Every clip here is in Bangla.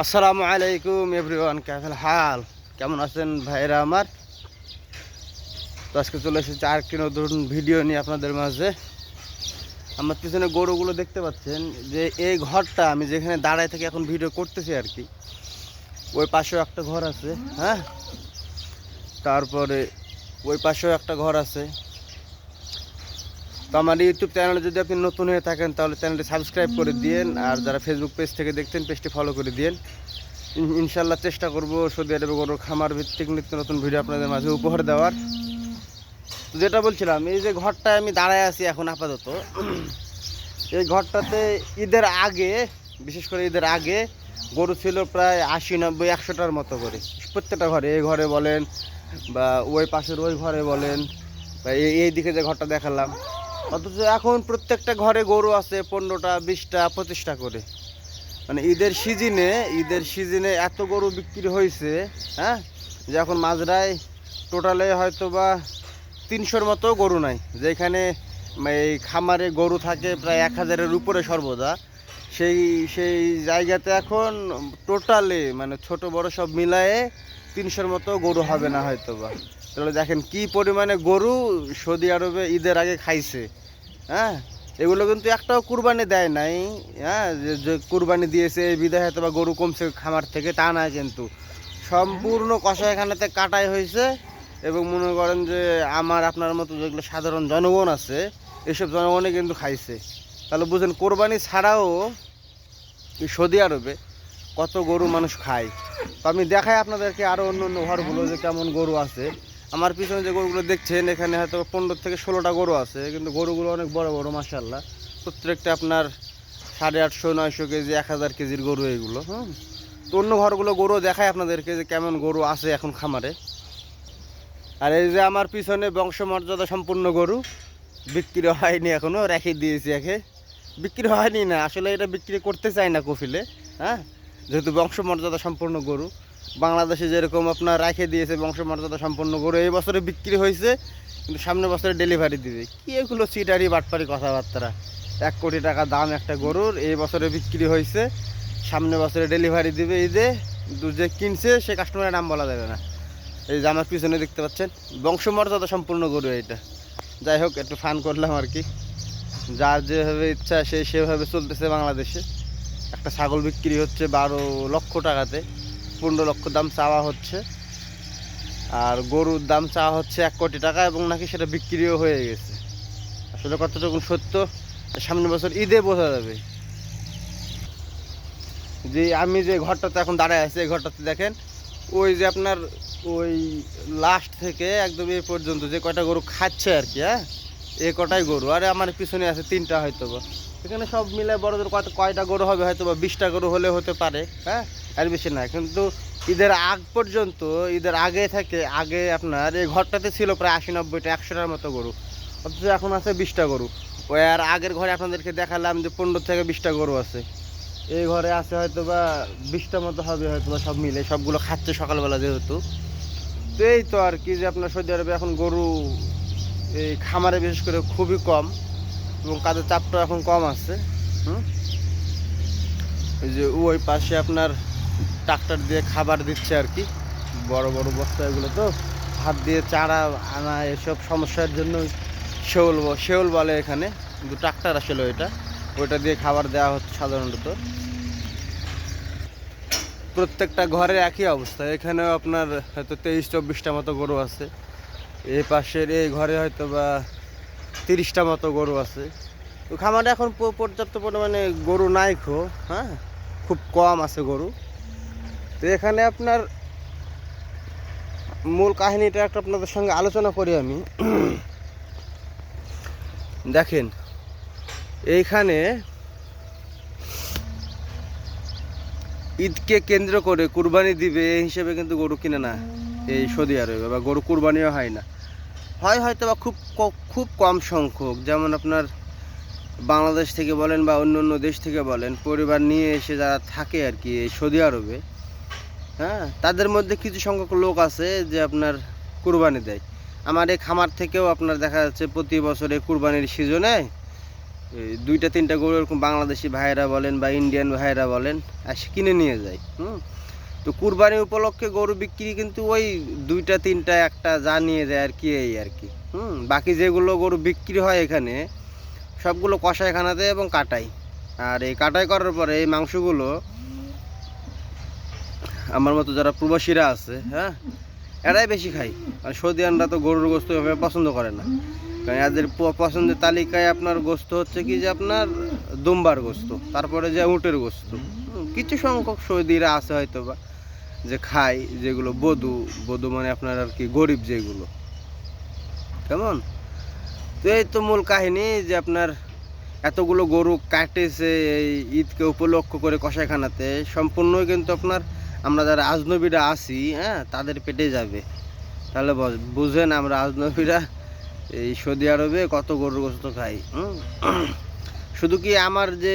আসসালামু আলাইকুম এভরিওয়ান, কেমন হাল, কেমন আছেন ভাইরা আমার? তো আজকে চলে এসেছি আরেকটি নতুন ভিডিও নিয়ে আপনাদের মাঝে। আমার পিছনে গরুগুলো দেখতে পাচ্ছেন যে এই ঘরটা আমি যেখানে দাঁড়ায় থেকে এখন ভিডিও করতেছি আর কি, ওই পাশেও একটা ঘর আছে। হ্যাঁ, তারপরে ওই পাশেও একটা ঘর আছে। তো আমার ইউটিউব চ্যানেলে যদি আপনি নতুন হয়ে থাকেন তাহলে চ্যানেলটি সাবস্ক্রাইব করে দিন, আর যারা ফেসবুক পেজ থেকে দেখতেন পেজটি ফলো করে দিন। ইনশাল্লাহ চেষ্টা করব সৌদি আরবে গরুর খামার ভিত্তিক নিত্য নতুন ভিডিও আপনাদের মাঝে উপহার দেওয়ার। যেটা বলছিলাম, এই যে ঘরটায় আমি দাঁড়ায় আছি এখন আপাতত, এই ঘরটাতে ঈদের আগে, বিশেষ করে ঈদের আগে গরু ছিল প্রায় 80, 90, 100টার মতো করে প্রত্যেকটা ঘরে। এই ঘরে বলেন বা ওই পাশের ওই ঘরে বলেন বা এই দিকে যে ঘরটা দেখালাম, অথচ এখন প্রত্যেকটা ঘরে গরু আছে 15টা, 20টা, 25টা করে। মানে ঈদের সিজনে এত গরু বিক্রি হয়েছে, হ্যাঁ, যে এখন মাজরায় টোটালে হয়তো বা 300-র মতো গরু নাই। যেখানে এই খামারে গরু থাকে প্রায় 1000-এর উপরে সর্বদা, সেই সেই জায়গাতে এখন টোটালে মানে ছোট বড় সব মিলায়ে 300-র মতো গরু হবে না হয়তো বা। তাহলে দেখেন কি পরিমাণে গরু সৌদি আরবে ঈদের আগে খাইছে। হ্যাঁ, এগুলো কিন্তু একটাও কুরবানি দেয় নাই। হ্যাঁ, যে কুরবানি দিয়েছে এই বিদায় হয়তো বা গরু কমছে খামার থেকে, তা না, কিন্তু সম্পূর্ণ কষাইখানাতে কাটাই হয়েছে। এবং মনে করেন যে আমার আপনার মতো যেগুলো সাধারণ জনগণ আছে, এসব জনগণই কিন্তু খাইছে। তাহলে বুঝেন কোরবানি ছাড়াও এই সৌদি আরবে কত গরু মানুষ খায়। তো আমি দেখাই আপনাদেরকে আরও অন্য অন্য ঘরগুলো যে কেমন গরু আছে। আমার পিছনে যে গরুগুলো দেখছেন, এখানে হয়তো 15 থেকে 16টা গরু আছে, কিন্তু গরুগুলো অনেক বড় বড় মাশাআল্লাহ। প্রত্যেকটা আপনার 850, 900 কেজি, 1000 কেজির গরু এগুলো। তো অন্য ঘরগুলো গরু দেখায় আপনাদেরকে যে কেমন গরু আছে এখন খামারে। আর এই যে আমার পিছনে বংশমর্যাদা সম্পূর্ণ গরু, বিক্রি হয়নি এখনও, রেখে দিয়েছি একে। বিক্রি হয়নি না, আসলে এটা বিক্রি করতে চাই না কফিলে। হ্যাঁ, যেহেতু বংশমর্যাদা সম্পূর্ণ গরু বাংলাদেশে যেরকম আপনার রেখে দিয়েছে বংশমর্যাদা সম্পন্ন গরু, এই বছরে বিক্রি হয়েছে কিন্তু সামনের বছরে ডেলিভারি দিবে। কি এগুলো চিটারি বাটপারি কথাবার্তা! 1 কোটি টাকা দাম একটা গরুর, এই বছরে বিক্রি হয়েছে, সামনের বছরে ডেলিভারি দিবে ঈদে। কিন্তু যে কিনছে সে কাস্টমারের নাম বলা যাবে না। এই যে আমার পিছনে দেখতে পাচ্ছেন বংশমর্যাদা সম্পূর্ণ গরু এইটা। যাই হোক, একটু ফান করলাম আর কি। যার যেভাবে ইচ্ছা সে সেভাবে চলতেছে বাংলাদেশে। একটা ছাগল বিক্রি হচ্ছে 12 লক্ষ টাকাতে, 15 লক্ষ দাম চাওয়া হচ্ছে। আর গরুর দাম চাওয়া হচ্ছে 1 কোটি টাকা, এবং নাকি সেটা বিক্রিও হয়ে গেছে। আসলে কতটুকু সত্য সামনের বছর ঈদে বোঝা যাবে। যে আমি যে ঘরটাতে এখন দাঁড়ায় আছি, এই ঘরটাতে দেখেন ওই যে আপনার ওই লাস্ট থেকে একদম এই পর্যন্ত যে কয়টা গরু খাচ্ছে আর কি, হ্যাঁ, এই কটাই গরু। আরে আমার পিছনে আছে 3টা হয়তো বা। এখানে সব মিলে বড়দের কয়টা গরু হবে হয়তো বা 20টা গরু হলে হতে পারে। হ্যাঁ, আর বেশি না। কিন্তু ঈদের আগ পর্যন্ত, ঈদের আগে আপনার এই ঘরটাতে ছিল প্রায় 80, 90টা, 100টার মতো গরু, অথচ এখন আছে 20টা গরু। ওই আর আগের ঘরে আপনাদেরকে দেখালাম যে 15 থেকে 20টা গরু আছে। এই ঘরে আছে হয়তো বা 20টা মতো হবে হয়তো বা, সব মিলে সবগুলো খাচ্ছে সকালবেলা যেহেতু। তো এই তো আর কি, যে আপনার সৌদি আরবে এখন গরু এই খামারে বিশেষ করে খুবই কম, এবং কাজের চাপটা এখন কম আছে। এই যে ওই পাশে আপনার ট্রাক্টর দিয়ে খাবার দিচ্ছে আর কি, বড় বড় বস্তা এগুলো, তো হাত দিয়ে চারা আনা এসব সমস্যার জন্য শেওল বলে এখানে, কিন্তু ট্রাক্টর আসলে ওইটা দিয়ে খাবার দেওয়া হচ্ছে সাধারণত। প্রত্যেকটা ঘরে একই অবস্থা। এখানেও আপনার হয়তো 23-24টা মতো গরু আছে। এই পাশের এই ঘরে হয়তো বা 30টা মতো গরু আছে। তো খামারে এখন পর্যাপ্ত পরিমাণে গরু নাই হ্যাঁ, খুব কম আছে গরু। তো এখানে আপনার মূল কাহিনীটা একটা আপনাদের সঙ্গে আলোচনা করি আমি। দেখেন, এইখানে ঈদকে কেন্দ্র করে কুরবানি দিবে এই হিসেবে কিন্তু গরু কিনে না এই সৌদি আরবে, বা গরু কুরবানিও হয় না, হয়তো বা খুব কম সংখ্যক। যেমন আপনার বাংলাদেশ থেকে বলেন বা অন্য অন্য দেশ থেকে বলেন, পরিবার নিয়ে এসে যারা থাকে আর কি এই সৌদি আরবে, হ্যাঁ, তাদের মধ্যে কিছু সংখ্যক লোক আছে যে আপনার কুরবানি দেয়। আমার এই খামার থেকেও আপনার দেখা যাচ্ছে প্রতি বছরে কুরবানির সিজনে 2টা 3টা গরু এরকম বাংলাদেশি ভাইয়েরা বলেন বা ইন্ডিয়ান ভাইয়েরা বলেন এসে কিনে নিয়ে যায়। তো কুরবানি উপলক্ষে গরু বিক্রি কিন্তু ওই 2টা 3টা একটা যা নিয়ে যায় আর কি, এই আর কি। বাকি যেগুলো গরু বিক্রি হয় এখানে সবগুলো কষাইখানাতে এবং কাটাই। আর এই কাটাই করার পরে এই মাংসগুলো আমার মতো যারা প্রবাসীরা আছে, হ্যাঁ, এরাই বেশি খায়। আর সৌদিয়ানরা তো গরুর গোস্ত এভাবে পছন্দ করে না, কারণ এদের পছন্দের তালিকায় আপনার গোস্ত হচ্ছে কি যে আপনার দুম্বার গোস্ত, তারপরে যে উটের গোস্ত। কিছু সংখ্যক সৌদিরা আছে হয়তো বা যে খায়, যেগুলো বধু মানে আপনার আর কি গরিব যেগুলো, কেমন। তো এই তো মূল কাহিনী যে আপনার এতগুলো গরু কাটেছে এই ঈদকে উপলক্ষ করে কষাইখানাতে, সম্পূর্ণই কিন্তু আপনার আমরা যারা আজনবীরা আছি, হ্যাঁ, তাদের পেটে যাবে। তাহলে বুঝেন আমরা আজনবীরা এই সৌদি আরবে কত গরুর গোস্ত খাই। শুধু কি আমার যে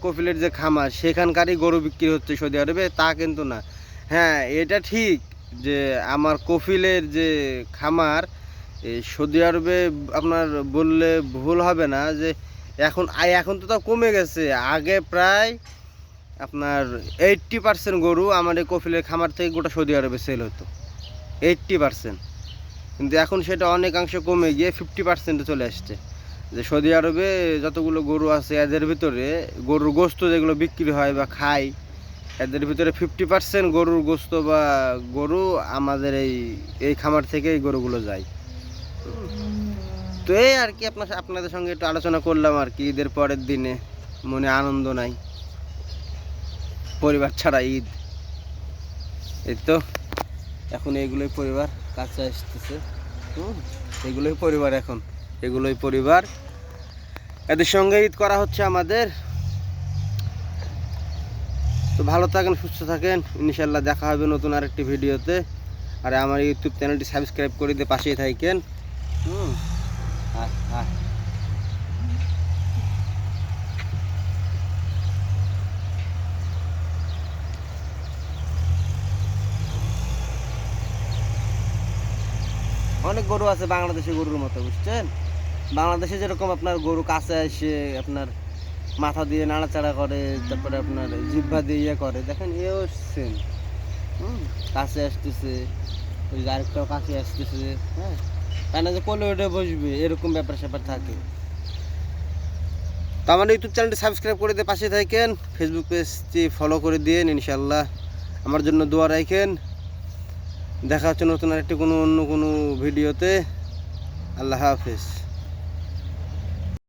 কফিলের যে খামার সেখানকারই গরু বিক্রি হচ্ছে সৌদি আরবে তা কিন্তু না। হ্যাঁ, এটা ঠিক যে আমার কফিলের যে খামার এই সৌদি আরবে আপনার বললে ভুল হবে না যে এখন তো তাও কমে গেছে। আগে প্রায় আপনার 80% গরু আমার এই কফিলের খামার থেকে গোটা সৌদি আরবে সেল হতো, 80%। কিন্তু এখন সেটা অনেকাংশে কমে গিয়ে 50%-এ চলে আসছে। যে সৌদি আরবে যতগুলো গরু আছে এদের ভিতরে গরুর গোস্ত যেগুলো বিক্রি হয় বা খায়, এদের ভিতরে 50% গরুর গোস্ত বা গরু আমাদের এই খামার থেকে এই গরুগুলো যায়। তো এই আর কি আপনাদের সঙ্গে একটু আলোচনা করলাম আর কি। ঈদের পরের দিনে মনে আনন্দ নাই, পরিবার ছাড়া ঈদ। এই তো এখন এগুলোই পরিবার কাছে আসতেছে, এগুলোই পরিবার, এখন এগুলোই পরিবার, এদের সঙ্গে ঈদ করা হচ্ছে আমাদের। তো ভালো থাকেন, সুস্থ থাকেন, ইনশাল্লাহ দেখা হবে নতুন আরেকটি ভিডিওতে। আর আমার ইউটিউব চ্যানেলটি সাবস্ক্রাইব করে দিয়ে পাশেই থাকেন। অনেক গরু আছে বাংলাদেশি গরুর মতো, বুঝছেন। বাংলাদেশে যেরকম আপনার গরু কাছে এসে আপনার মাথা দিয়ে নাড়াচাড়া করে, তারপরে আপনার জিহ্বা দিয়ে ইয়ে করে, দেখেন এও সেম। কাছে আসতেছে, ওই আরেকটাও কাছে আসতেছে, হ্যাঁ, তাই না যে কোলে উঠে বসবে, এরকম ব্যাপার স্যাপার থাকে। তো আমার ইউটিউব চ্যানেলটি সাবস্ক্রাইব করে দিয়ে পাশে থাকেন, ফেসবুক পেজটি ফলো করে দিন, ইনশাল্লাহ আমার জন্য দোয়া রাখেন। দেখা হচ্ছে নতুন আরেকটি অন্য কোনো ভিডিওতে। আল্লাহ হাফেজ।